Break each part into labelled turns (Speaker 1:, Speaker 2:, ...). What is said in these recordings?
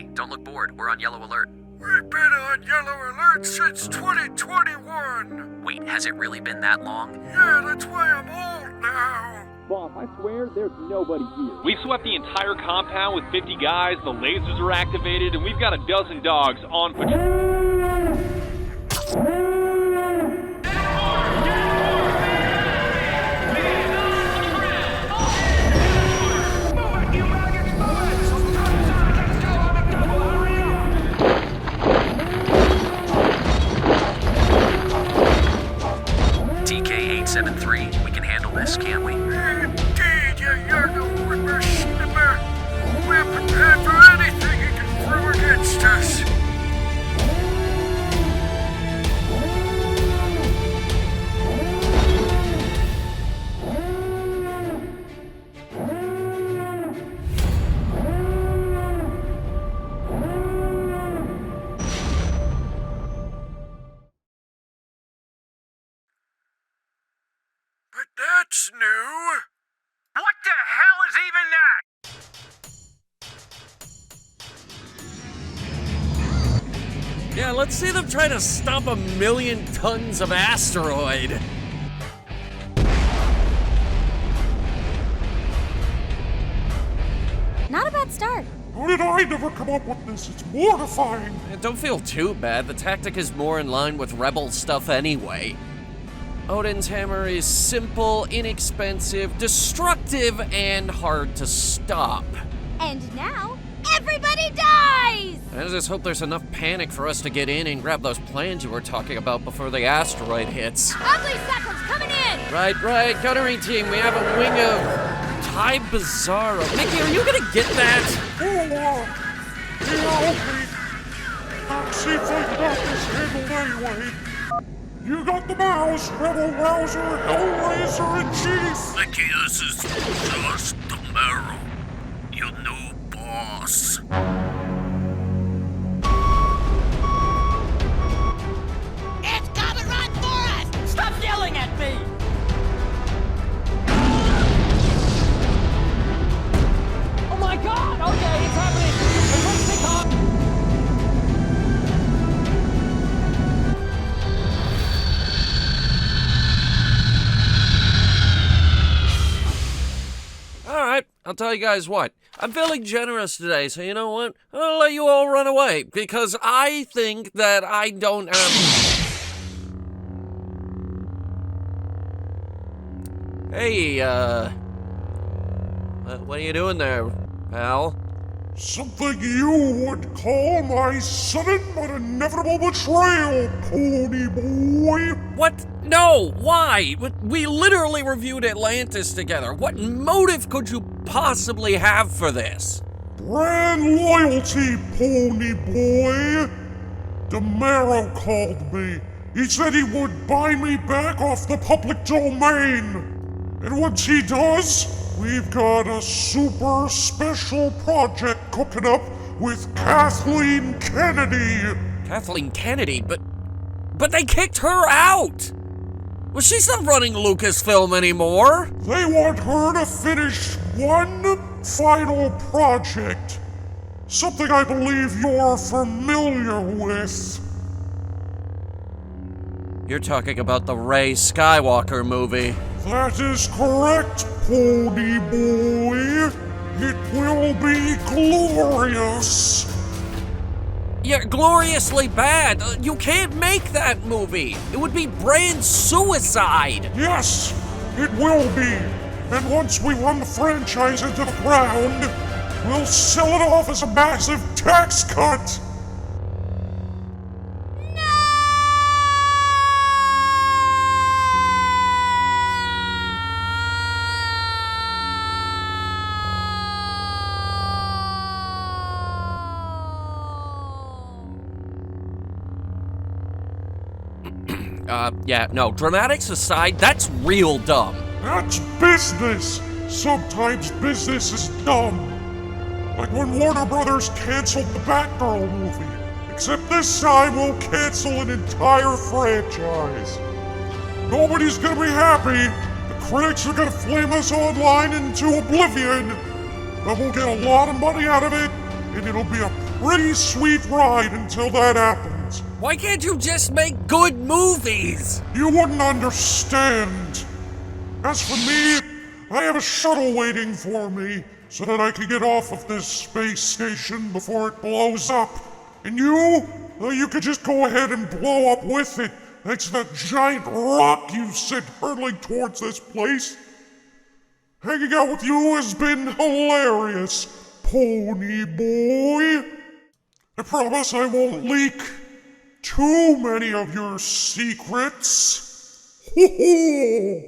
Speaker 1: Hey, don't look bored. We're on yellow alert.
Speaker 2: We've been on yellow alert since 2021.
Speaker 1: Wait, has it really been that long?
Speaker 2: Yeah, that's why I'm old now.
Speaker 3: Boss, I swear there's nobody here.
Speaker 4: We swept the entire compound with 50 guys, the lasers are activated, and we've got a dozen dogs on patrol.
Speaker 1: TK-873, we can handle this, can't we?
Speaker 2: Indeed, you young whipper snipper. We're prepared for anything you can throw against us. But that's new. What the hell is even that?
Speaker 5: Yeah, let's see them try to stop 1,000,000 tons of asteroid.
Speaker 6: Not a bad start.
Speaker 2: How did I never come up with this? It's mortifying.
Speaker 5: Don't feel too bad. The tactic is more in line with Rebel stuff anyway. Odin's hammer is simple, inexpensive, destructive, and hard to stop.
Speaker 6: And now, everybody dies!
Speaker 5: I just hope there's enough panic for us to get in and grab those plans you were talking about before the asteroid hits.
Speaker 6: Ugly Suckles coming in!
Speaker 5: Right. Gunnery team, we have a wing of Ty Bizarro. Mickey, are you gonna get that?
Speaker 2: Seems like you got this handled anyway. You got the mouse, Rebel Rouser, Hellraiser in chief.
Speaker 7: Mickey, this is just Romero, your new boss.
Speaker 8: It's coming right for us! Stop yelling at me! Oh my god! Okay, it's happening! Quick pick up!
Speaker 5: Alright, I'll tell you guys what. I'm feeling generous today, so you know what? I'll let you all run away, because I think that I don't Hey, what are you doing there, pal?
Speaker 2: Something you would call my sudden but inevitable betrayal, pony boy.
Speaker 5: What? No, why? We literally reviewed Atlantis together. What motive could you possibly have for this?
Speaker 2: Brand loyalty, pony boy. DeMero called me. He said he would buy me back off the public domain. And once he does, we've got a super special project cooking up with Kathleen Kennedy.
Speaker 5: Kathleen Kennedy? But they kicked her out! Well, she's not running Lucasfilm anymore!
Speaker 2: They want her to finish one final project. Something I believe you're familiar with.
Speaker 5: You're talking about the Rey Skywalker movie.
Speaker 2: That is correct, pony boy. It will be glorious.
Speaker 5: Yeah, gloriously bad. You can't make that movie. It would be brand suicide.
Speaker 2: Yes, it will be. And once we run the franchise into the ground, we'll sell it off as a massive tax cut.
Speaker 5: No, dramatics aside, that's real dumb.
Speaker 2: That's business. Sometimes business is dumb. Like when Warner Brothers canceled the Batgirl movie. Except this time we'll cancel an entire franchise. Nobody's gonna be happy. The critics are gonna flame us online into oblivion. But we'll get a lot of money out of it, and it'll be a pretty sweet ride until that happens.
Speaker 5: Why can't you just make good movies?
Speaker 2: You wouldn't understand. As for me, I have a shuttle waiting for me so that I can get off of this space station before it blows up. And you? Well, you could just go ahead and blow up with it, thanks to that giant rock you sent hurtling towards this place. Hanging out with you has been hilarious, Pony Boy. I promise I won't leak too many of your secrets. Ho-ho!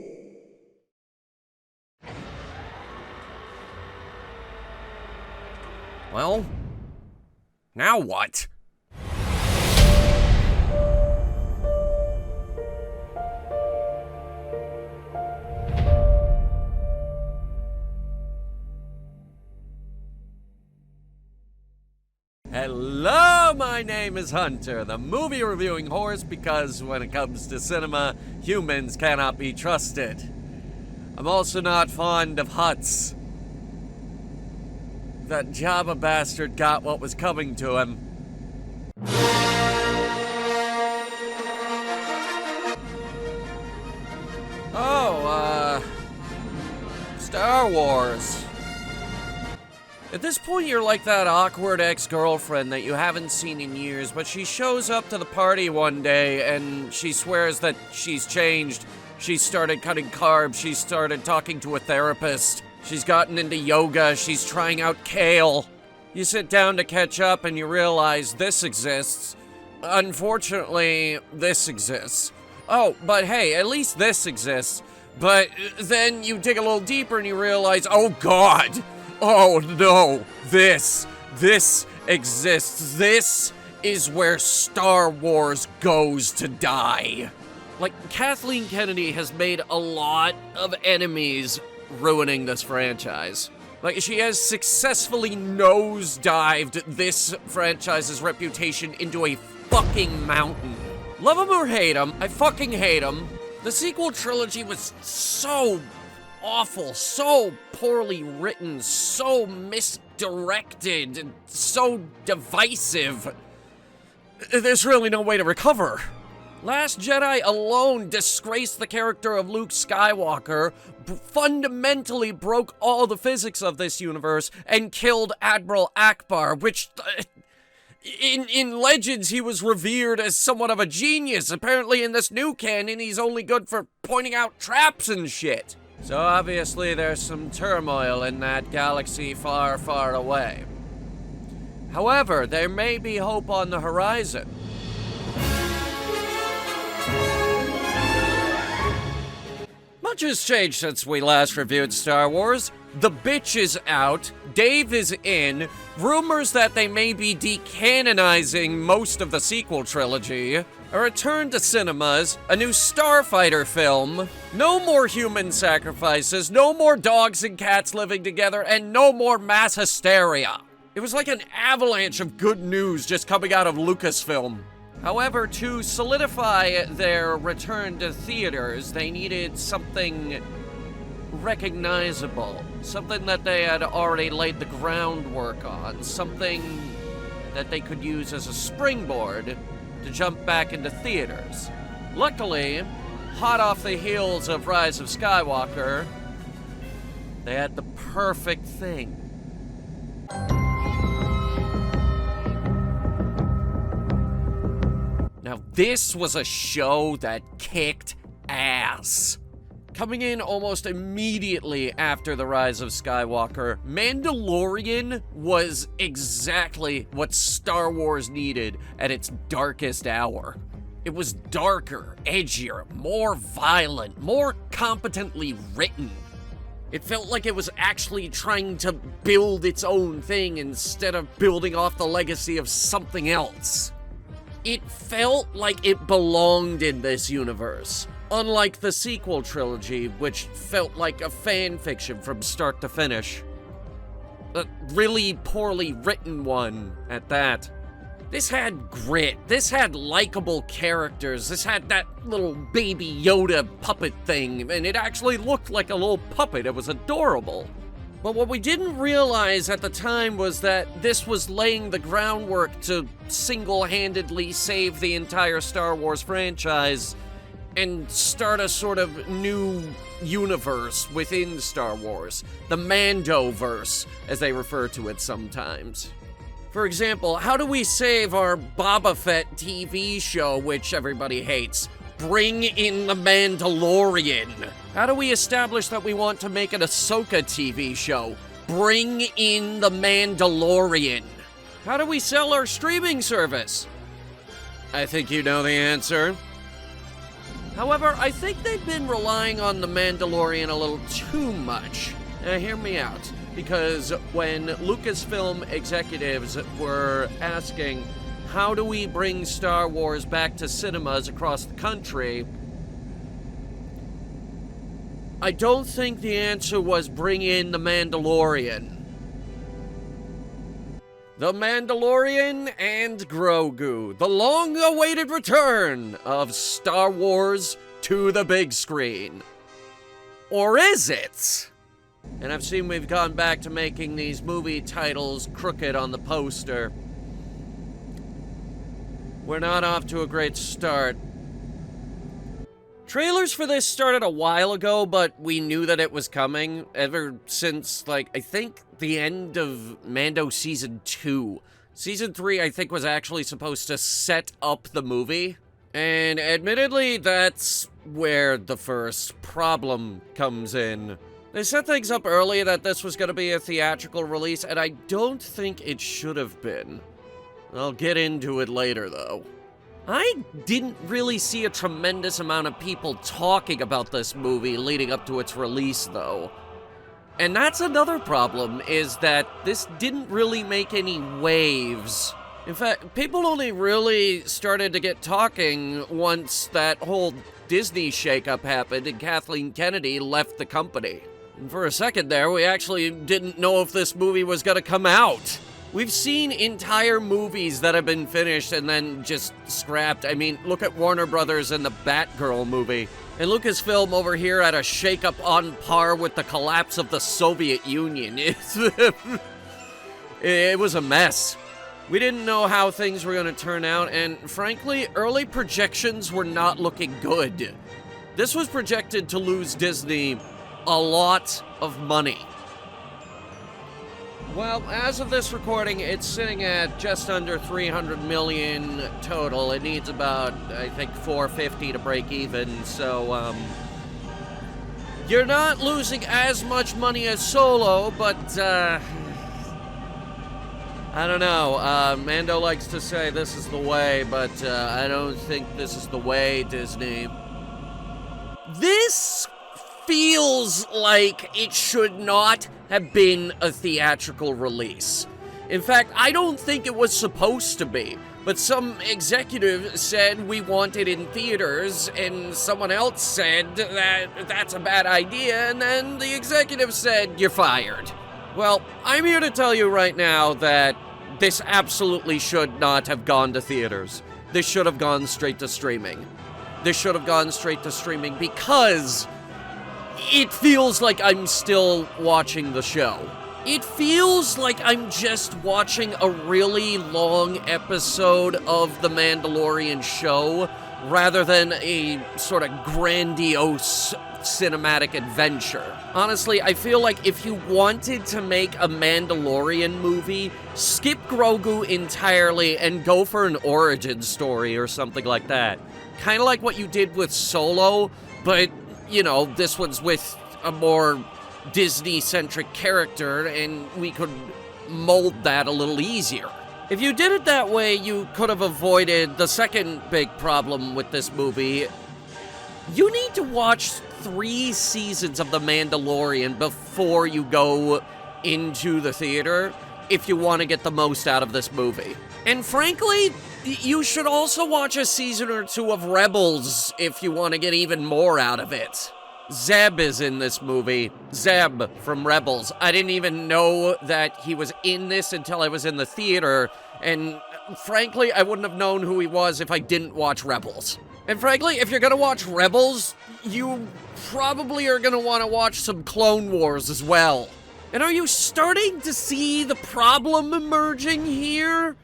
Speaker 5: Well, now what? Hello, my name is Hunter, the movie reviewing horse, because when it comes to cinema, humans cannot be trusted. I'm also not fond of huts. That Jabba bastard got what was coming to him. Star Wars. At this point, you're like that awkward ex-girlfriend that you haven't seen in years, but she shows up to the party one day and she swears that she's changed. She started cutting carbs, she started talking to a therapist, she's gotten into yoga, she's trying out kale. You sit down to catch up and you realize this exists. Unfortunately, this exists. Oh, but hey, at least this exists. But then you dig a little deeper and you realize, oh God! Oh no, this exists. This is where Star Wars goes to die. Like, Kathleen Kennedy has made a lot of enemies ruining this franchise. Like, she has successfully nosedived this franchise's reputation into a fucking mountain. Love him or hate him, I fucking hate him. The sequel trilogy was so awful, so poorly written, so misdirected, and so divisive. There's really no way to recover. Last Jedi alone disgraced the character of Luke Skywalker, fundamentally broke all the physics of this universe, and killed Admiral Akbar, which... In Legends, he was revered as somewhat of a genius. Apparently in this new canon, he's only good for pointing out traps and shit. So obviously there's some turmoil in that galaxy far, far away. However, there may be hope on the horizon. Much has changed since we last reviewed Star Wars. The bitch is out, Dave is in, rumors that they may be decanonizing most of the sequel trilogy, a return to cinemas, a new Starfighter film, no more human sacrifices, no more dogs and cats living together, and no more mass hysteria. It was like an avalanche of good news just coming out of Lucasfilm. However, to solidify their return to theaters, they needed something recognizable. Something that they had already laid the groundwork on. Something that they could use as a springboard to jump back into theaters. Luckily, hot off the heels of Rise of Skywalker, they had the perfect thing. Now, this was a show that kicked ass. Coming in almost immediately after the Rise of Skywalker, Mandalorian was exactly what Star Wars needed at its darkest hour. It was darker, edgier, more violent, more competently written. It felt like it was actually trying to build its own thing instead of building off the legacy of something else. It felt like it belonged in this universe. Unlike the sequel trilogy, which felt like a fan fiction from start to finish. A really poorly written one, at that. This had grit, this had likable characters, this had that little baby Yoda puppet thing, and it actually looked like a little puppet, it was adorable. But what we didn't realize at the time was that this was laying the groundwork to single-handedly save the entire Star Wars franchise and start a sort of new universe within Star Wars. The Mandoverse, as they refer to it sometimes. For example, how do we save our Boba Fett TV show, which everybody hates? Bring in the Mandalorian. How do we establish that we want to make an Ahsoka TV show? Bring in the Mandalorian. How do we sell our streaming service? I think you know the answer. However, I think they've been relying on the Mandalorian a little too much. Now, hear me out, because when Lucasfilm executives were asking, how do we bring Star Wars back to cinemas across the country? I don't think the answer was bring in the Mandalorian. The Mandalorian and Grogu, the long-awaited return of Star Wars to the big screen. Or is it? And I've seen we've gone back to making these movie titles crooked on the poster. We're not off to a great start. Trailers for this started a while ago, but we knew that it was coming ever since, like, I think the end of Mando Season 2. Season 3, I think, was actually supposed to set up the movie. And admittedly, that's where the first problem comes in. They set things up early that this was going to be a theatrical release, and I don't think it should have been. I'll get into it later, though. I didn't really see a tremendous amount of people talking about this movie leading up to its release, though. And that's another problem, is that this didn't really make any waves. In fact, people only really started to get talking once that whole Disney shakeup happened and Kathleen Kennedy left the company. And for a second there, we actually didn't know if this movie was gonna come out. We've seen entire movies that have been finished and then just scrapped. I mean, look at Warner Brothers and the Batgirl movie. And Lucasfilm over here had a shakeup on par with the collapse of the Soviet Union. It was a mess. We didn't know how things were going to turn out, and frankly, early projections were not looking good. This was projected to lose Disney a lot of money. Well, as of this recording, it's sitting at just under 300 million total. It needs about, I think, 450 to break even, so, you're not losing as much money as Solo, but, I don't know. Mando likes to say this is the way, but, I don't think this is the way, Disney. This feels like it should not have been a theatrical release. In fact, I don't think it was supposed to be, but some executive said we want it in theaters, and someone else said that that's a bad idea, and then the executive said, you're fired. Well, I'm here to tell you right now that this absolutely should not have gone to theaters. This should have gone straight to streaming. This should have gone straight to streaming because it feels like I'm still watching the show. It feels like I'm just watching a really long episode of The Mandalorian show rather than a sort of grandiose cinematic adventure. Honestly, I feel like if you wanted to make a Mandalorian movie, skip Grogu entirely and go for an origin story or something like that. Kind of like what you did with Solo, but you know, this one's with a more Disney-centric character, and we could mold that a little easier. If you did it that way, you could have avoided the second big problem with this movie. You need to watch 3 seasons of The Mandalorian before you go into the theater if you want to get the most out of this movie. And frankly, you should also watch a season or 2 of Rebels if you want to get even more out of it. Zeb is in this movie. Zeb from Rebels. I didn't even know that he was in this until I was in the theater, and frankly, I wouldn't have known who he was if I didn't watch Rebels. And frankly, if you're gonna watch Rebels, you probably are gonna want to watch some Clone Wars as well. And are you starting to see the problem emerging here?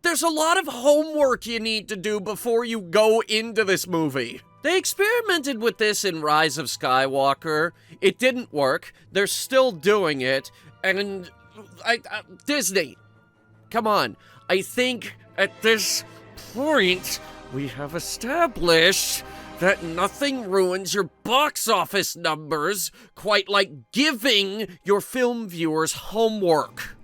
Speaker 5: There's a lot of homework you need to do before you go into this movie. They experimented with this in Rise of Skywalker. It didn't work. They're still doing it. And Disney, come on. I think at this point, we have established that nothing ruins your box office numbers quite like giving your film viewers homework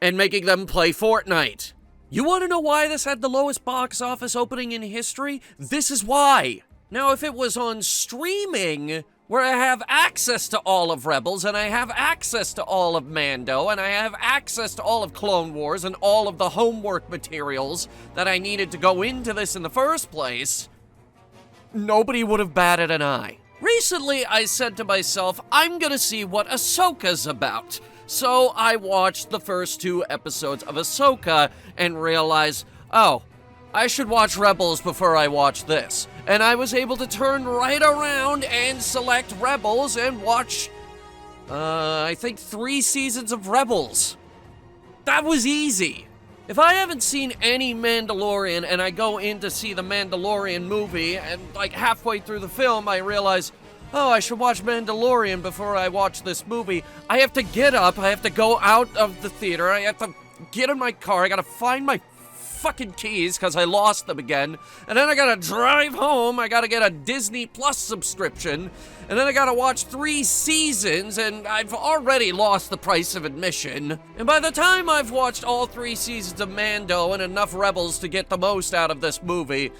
Speaker 5: and making them play Fortnite. You want to know why this had the lowest box office opening in history? This is why. Now, if it was on streaming, where I have access to all of Rebels, and I have access to all of Mando, and I have access to all of Clone Wars, and all of the homework materials that I needed to go into this in the first place, nobody would have batted an eye. Recently, I said to myself, I'm gonna see what Ahsoka's about. So I watched the first 2 episodes of Ahsoka and realized, oh, I should watch Rebels before I watch this. And I was able to turn right around and select Rebels and watch, I think 3 seasons of Rebels. That was easy. If I haven't seen any Mandalorian and I go in to see the Mandalorian movie and like halfway through the film I realize, oh, I should watch Mandalorian before I watch this movie, I have to get up, I have to go out of the theater, I have to get in my car, I gotta find my fucking keys because I lost them again, and then I gotta drive home, I gotta get a Disney Plus subscription, and then I gotta watch 3 seasons, and I've already lost the price of admission. And by the time I've watched all 3 seasons of Mando and enough Rebels to get the most out of this movie,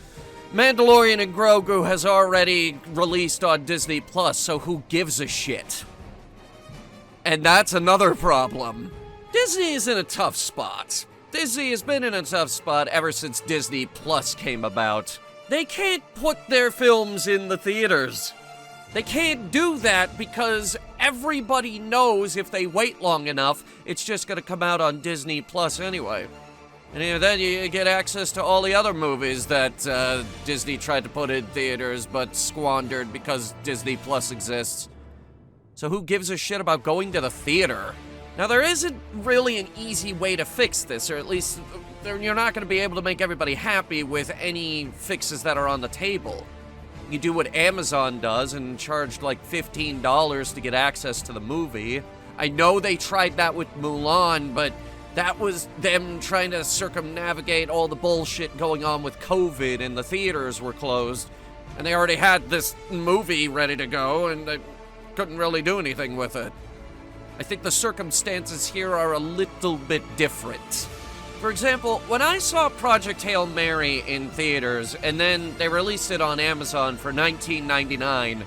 Speaker 5: Mandalorian and Grogu has already released on Disney Plus, so who gives a shit? And that's another problem. Disney is in a tough spot. Disney has been in a tough spot ever since Disney Plus came about. They can't put their films in the theaters. They can't do that because everybody knows if they wait long enough, it's just gonna come out on Disney Plus anyway. And then you get access to all the other movies that Disney tried to put in theaters but squandered because Disney Plus exists. So who gives a shit about going to the theater? Now, there isn't really an easy way to fix this, or at least you're not going to be able to make everybody happy with any fixes that are on the table. You do what Amazon does and charge like $15 to get access to the movie. I know they tried that with Mulan, but that was them trying to circumnavigate all the bullshit going on with COVID and the theaters were closed. And they already had this movie ready to go and they couldn't really do anything with it. I think the circumstances here are a little bit different. For example, when I saw Project Hail Mary in theaters and then they released it on Amazon for $19.99,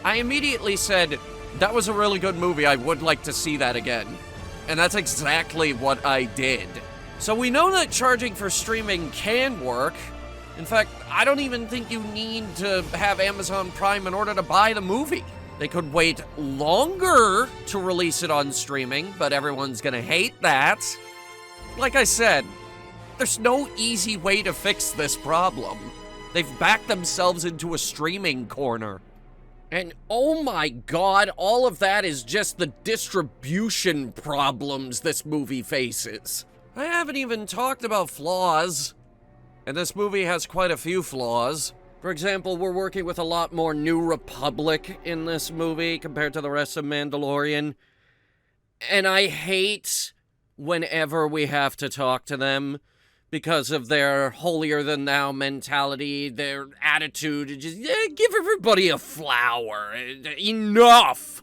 Speaker 5: I immediately said, that was a really good movie, I would like to see that again. And that's exactly what I did. So we know that charging for streaming can work. In fact, I don't even think you need to have Amazon Prime in order to buy the movie. They could wait longer to release it on streaming, but everyone's gonna hate that. Like I said, there's no easy way to fix this problem. They've backed themselves into a streaming corner. And oh my god, all of that is just the distribution problems this movie faces. I haven't even talked about flaws. And this movie has quite a few flaws. For example, we're working with a lot more New Republic in this movie compared to the rest of Mandalorian. And I hate whenever we have to talk to them because of their holier-than-thou mentality, their attitude, just give everybody a flower. Enough!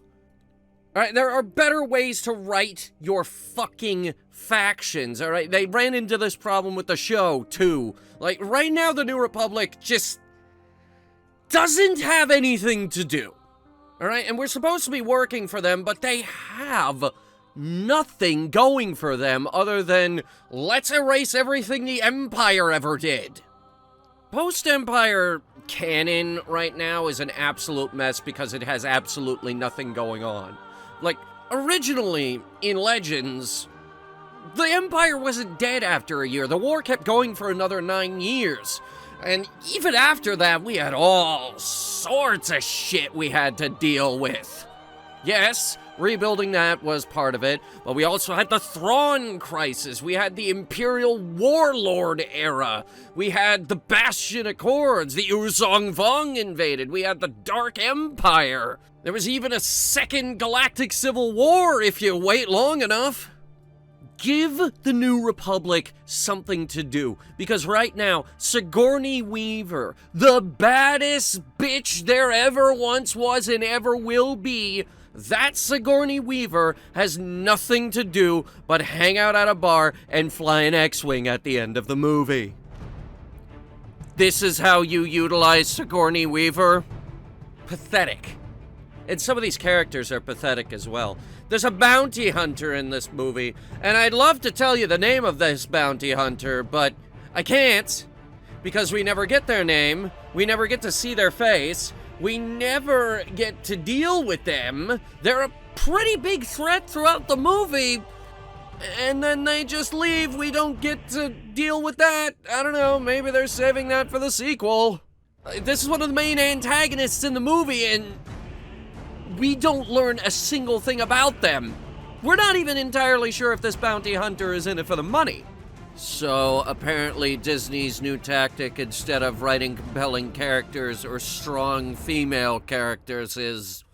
Speaker 5: Alright, there are better ways to write your fucking factions, alright? They ran into this problem with the show, too. Like, right now, the New Republic just doesn't have anything to do. Alright, and we're supposed to be working for them, but they have nothing going for them other than, let's erase everything the Empire ever did. Post-Empire canon right now is an absolute mess because it has absolutely nothing going on. Like, originally, in Legends, the Empire wasn't dead after a year. The war kept going for another 9 years. And even after that, we had all sorts of shit we had to deal with. Yes, Rebuilding that was part of it, but we also had the Thrawn crisis. We had the Imperial Warlord era. We had the Bastion Accords. The Uzong Vong invaded. We had the Dark Empire. There was even a second Galactic Civil War if you wait long enough. Give the New Republic something to do, because right now, Sigourney Weaver, the baddest bitch there ever once was and ever will be, that Sigourney Weaver has nothing to do but hang out at a bar and fly an X-Wing at the end of the movie. This is how you utilize Sigourney Weaver? Pathetic. And some of these characters are pathetic as well. There's a bounty hunter in this movie, and I'd love to tell you the name of this bounty hunter, but I can't, because we never get their name, we never get to see their face, we never get to deal with them. They're a pretty big threat throughout the movie, and then they just leave. We don't get to deal with that. I don't know, maybe they're saving that for the sequel. This is one of the main antagonists in the movie, and we don't learn a single thing about them. We're not even entirely sure if this bounty hunter is in it for the money. So apparently Disney's new tactic, instead of writing compelling characters or strong female characters, is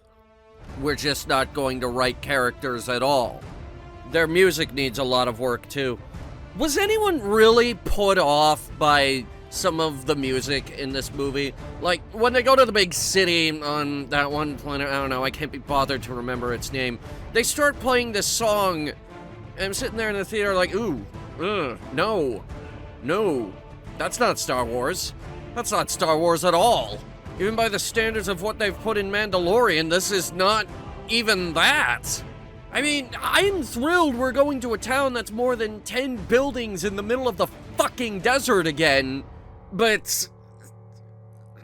Speaker 5: we're just not going to write characters at all. Their music needs a lot of work too. Was anyone really put off by some of the music in this movie? Like, when they go to the big city on that one planet, I don't know, I can't be bothered to remember its name. They start playing this song, and I'm sitting there in the theater like, ooh, no, that's not Star Wars. That's not Star Wars at all. Even by the standards of what they've put in Mandalorian, this is not even that. I mean, I'm thrilled we're going to a town that's more than 10 buildings in the middle of the fucking desert again, but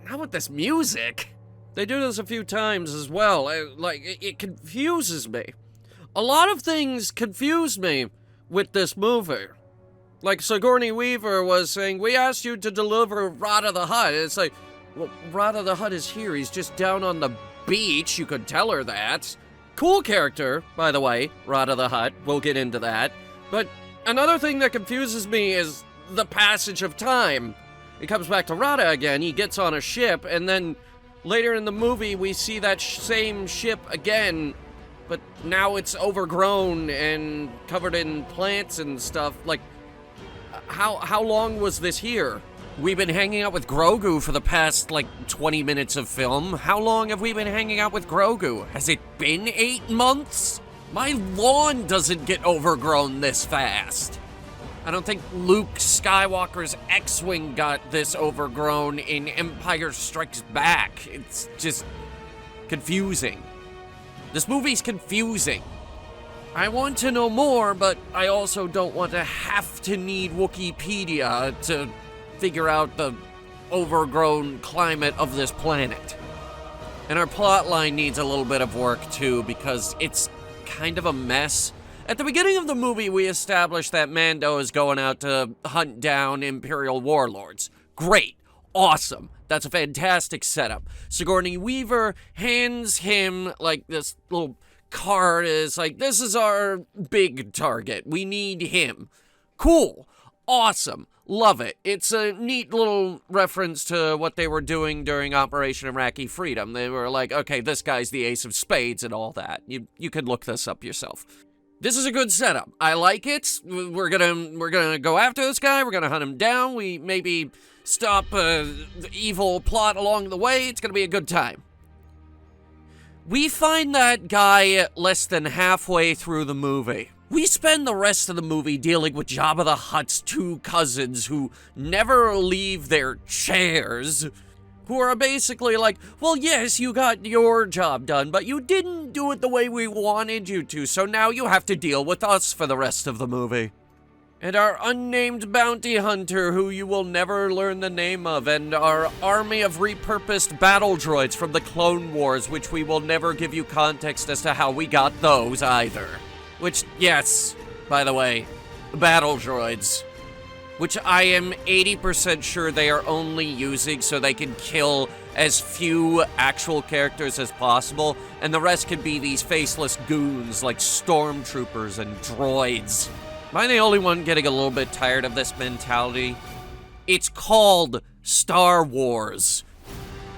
Speaker 5: not with this music. They do this a few times as well. It confuses me. A lot of things confuse me with this movie. Like Sigourney Weaver was saying, we asked you to deliver Rada the Hutt. It's like, well, Rada the Hutt is here. He's just down on the beach. You could tell her that. Cool character, by the way, Rada the Hutt. We'll get into that. But another thing that confuses me is the passage of time. It comes back to Rada again. He gets on a ship, and then later in the movie, we see that same ship again, but now it's overgrown and covered in plants and stuff. Like, how long was this here? We've been hanging out with Grogu for the past, 20 minutes of film. How long have we been hanging out with Grogu? Has it been 8 months? My lawn doesn't get overgrown this fast. I don't think Luke Skywalker's X-Wing got this overgrown in Empire Strikes Back. It's just confusing. This movie's confusing. I want to know more, but I also don't want to have to need Wikipedia to figure out the overgrown climate of this planet. And our plotline needs a little bit of work too, because it's kind of a mess. At the beginning of the movie, we established that Mando is going out to hunt down Imperial warlords. Great. Awesome. That's a fantastic setup. Sigourney Weaver hands him, this little card. Is like, this is our big target. We need him. Cool. Awesome. Love it. It's a neat little reference to what they were doing during Operation Iraqi Freedom. They were like, okay, this guy's the ace of spades and all that. You could look this up yourself. This is a good setup. I like it. We're gonna go after this guy. We're gonna hunt him down. We maybe stop the evil plot along the way. It's gonna be a good time. We find that guy less than halfway through the movie. We spend the rest of the movie dealing with Jabba the Hutt's two cousins who never leave their chairs, who are basically like, well, yes, you got your job done, but you didn't do it the way we wanted you to, so now you have to deal with us for the rest of the movie. And our unnamed bounty hunter, who you will never learn the name of, and our army of repurposed battle droids from the Clone Wars, which we will never give you context as to how we got those either. Which, yes, by the way, battle droids. which I am 80% sure they are only using so they can kill as few actual characters as possible, and the rest can be these faceless goons like stormtroopers and droids. Am I the only one getting a little bit tired of this mentality? It's called Star Wars.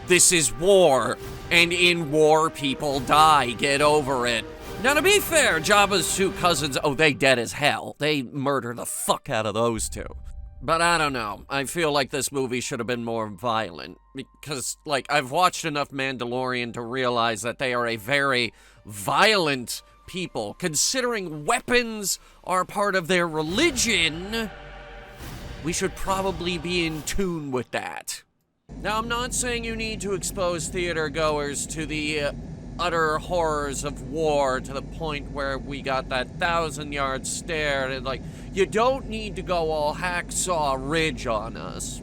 Speaker 5: This is war, and in war, people die. Get over it. Now, to be fair, Jabba's two cousins, oh, they dead as hell. They murder the fuck out of those two. But I don't know. I feel like this movie should have been more violent. Because, like, I've watched enough Mandalorian to realize that they are a very violent people. Considering weapons are part of their religion, we should probably be in tune with that. Now, I'm not saying you need to expose theater goers to the utter horrors of war to the point where we got that 1,000-yard stare and, like, you don't need to go all Hacksaw Ridge on us.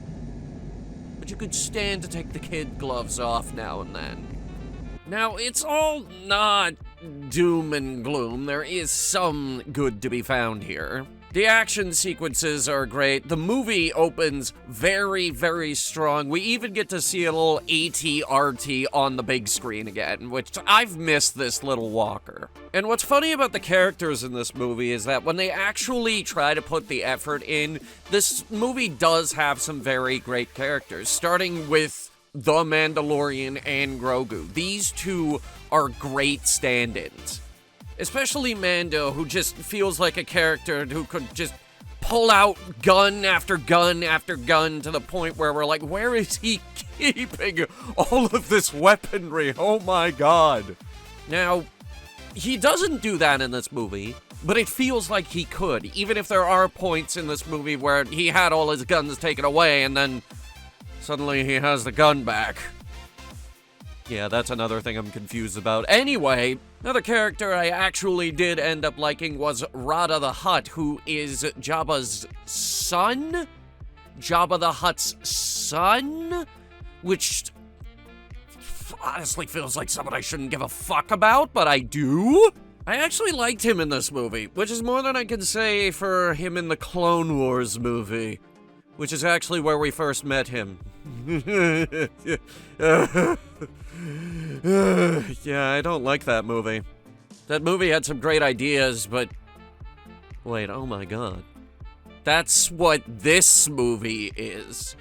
Speaker 5: But you could stand to take the kid gloves off now and then. Now, it's all not doom and gloom. There is some good to be found here. The action sequences are great. The movie opens very, very strong. We even get to see a little AT-RT on the big screen again, which I've missed this little walker. And what's funny about the characters in this movie is that when they actually try to put the effort in, this movie does have some very great characters, starting with the Mandalorian and Grogu. These two are great stand-ins. Especially Mando, who just feels like a character who could just pull out gun after gun after gun to the point where we're like, where is he keeping all of this weaponry? Oh my god. Now, he doesn't do that in this movie, but it feels like he could, even if there are points in this movie where he had all his guns taken away and then suddenly he has the gun back. Yeah, that's another thing I'm confused about. Anyway, another character I actually did end up liking was Rada the Hutt, who is Jabba's son? Jabba the Hutt's son? Which honestly feels like someone I shouldn't give a fuck about, but I do. I actually liked him in this movie, which is more than I can say for him in the Clone Wars movie, which is actually where we first met him. Yeah, I don't like that movie. That movie had some great ideas, but... Wait, oh my god. That's what this movie is.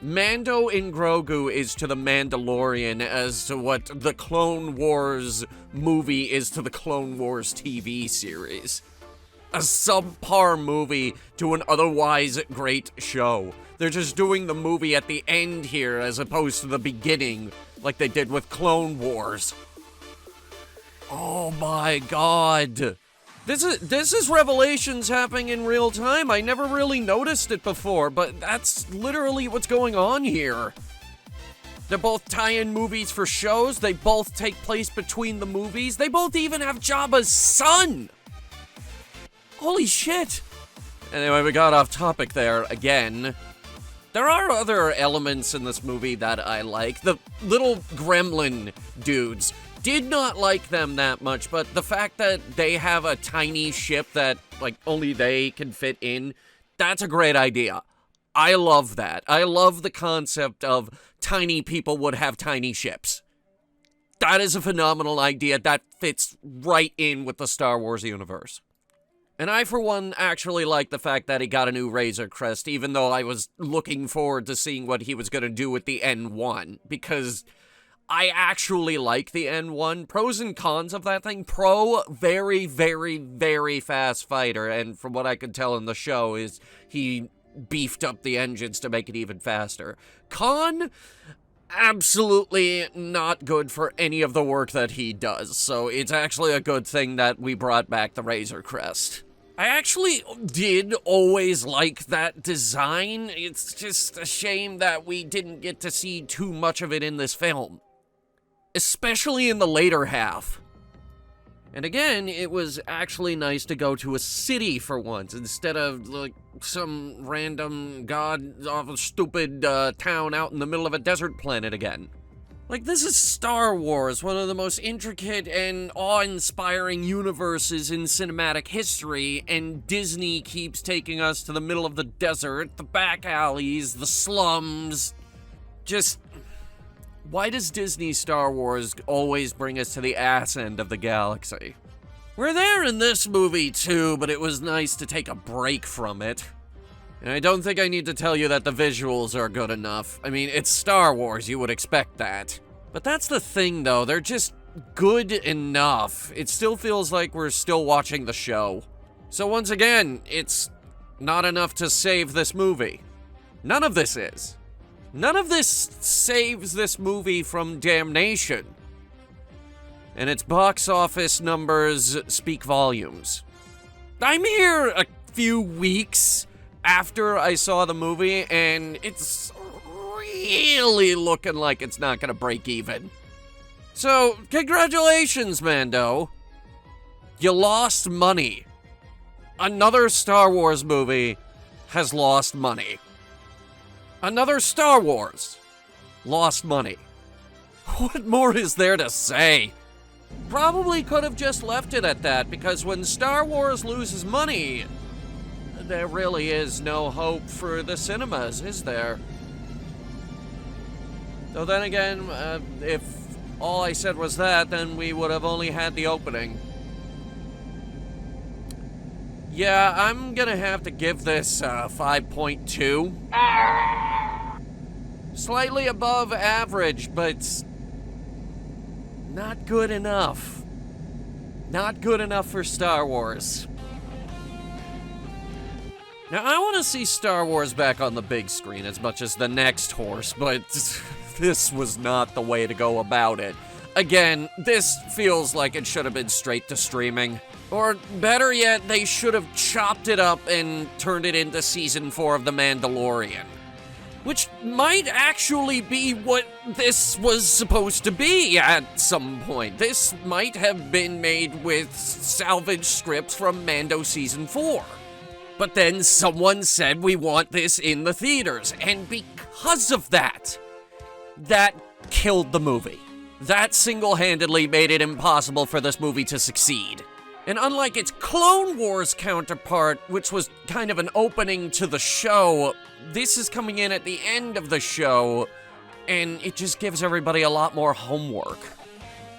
Speaker 5: Mando and Grogu is to the Mandalorian as to what the Clone Wars movie is to the Clone Wars TV series. A subpar movie to an otherwise great show. They're just doing the movie at the end here as opposed to the beginning, like they did with Clone Wars. Oh my god. This is Revelations happening in real time. I never really noticed it before, but that's literally what's going on here. They're both tie-in movies for shows. They both take place between the movies. They both even have Jabba's son. Holy shit. Anyway, we got off topic there again. There are other elements in this movie that I like. The little gremlin dudes. Did not like them that much, but the fact that they have a tiny ship that, like, only they can fit in, that's a great idea. I love that. I love the concept of tiny people would have tiny ships. That is a phenomenal idea that fits right in with the Star Wars universe. And I, for one, actually like the fact that he got a new Razor Crest, even though I was looking forward to seeing what he was going to do with the N1, because I actually like the N1. Pros and cons of that thing. Pro, very, very, very fast fighter, and from what I could tell in the show is he beefed up the engines to make it even faster. Con, absolutely not good for any of the work that he does, so it's actually a good thing that we brought back the Razor Crest. I actually did always like that design. It's just a shame that we didn't get to see too much of it in this film. Especially in the later half. And again, it was actually nice to go to a city for once, instead of, like, some random god-awful stupid town out in the middle of a desert planet again. Like, this is Star Wars, one of the most intricate and awe-inspiring universes in cinematic history, and Disney keeps taking us to the middle of the desert, the back alleys, the slums. Just, why does Disney Star Wars always bring us to the ass end of the galaxy? We're there in this movie too, but it was nice to take a break from it. And I don't think I need to tell you that the visuals are good enough. I mean, it's Star Wars, you would expect that. But that's the thing, though. They're just good enough. It still feels like we're still watching the show. So once again, it's not enough to save this movie. None of this is. None of this saves this movie from damnation. And its box office numbers speak volumes. I'm here a few weeks after I saw the movie, and it's really looking like it's not gonna break even. So, congratulations, Mando. You lost money. Another Star Wars movie has lost money. Another Star Wars lost money. What more is there to say? Probably could have just left it at that, because when Star Wars loses money, there really is no hope for the cinemas, is there? Though then again, if all I said was that, then we would have only had the opening. Yeah, I'm gonna have to give this 5.2. Slightly above average, but not good enough. Not good enough for Star Wars. Now, I want to see Star Wars back on the big screen as much as the next horse, but this was not the way to go about it. Again, this feels like it should have been straight to streaming. Or better yet, they should have chopped it up and turned it into Season 4 of The Mandalorian. Which might actually be what this was supposed to be at some point. This might have been made with salvaged scripts from Mando Season 4. But then someone said we want this in the theaters, and because of that, that killed the movie. That single-handedly made it impossible for this movie to succeed. And unlike its Clone Wars counterpart, which was kind of an opening to the show, this is coming in at the end of the show, and it just gives everybody a lot more homework.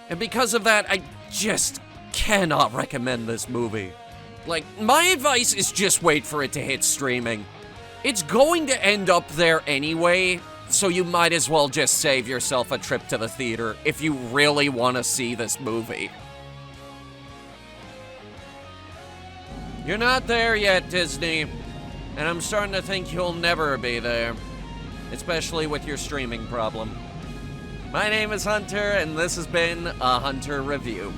Speaker 5: And because of that, I just cannot recommend this movie. Like, my advice is just wait for it to hit streaming. It's going to end up there anyway, so you might as well just save yourself a trip to the theater if you really want to see this movie. You're not there yet, Disney, and I'm starting to think you'll never be there, especially with your streaming problem. My name is Hunter, and this has been a Hunter Review.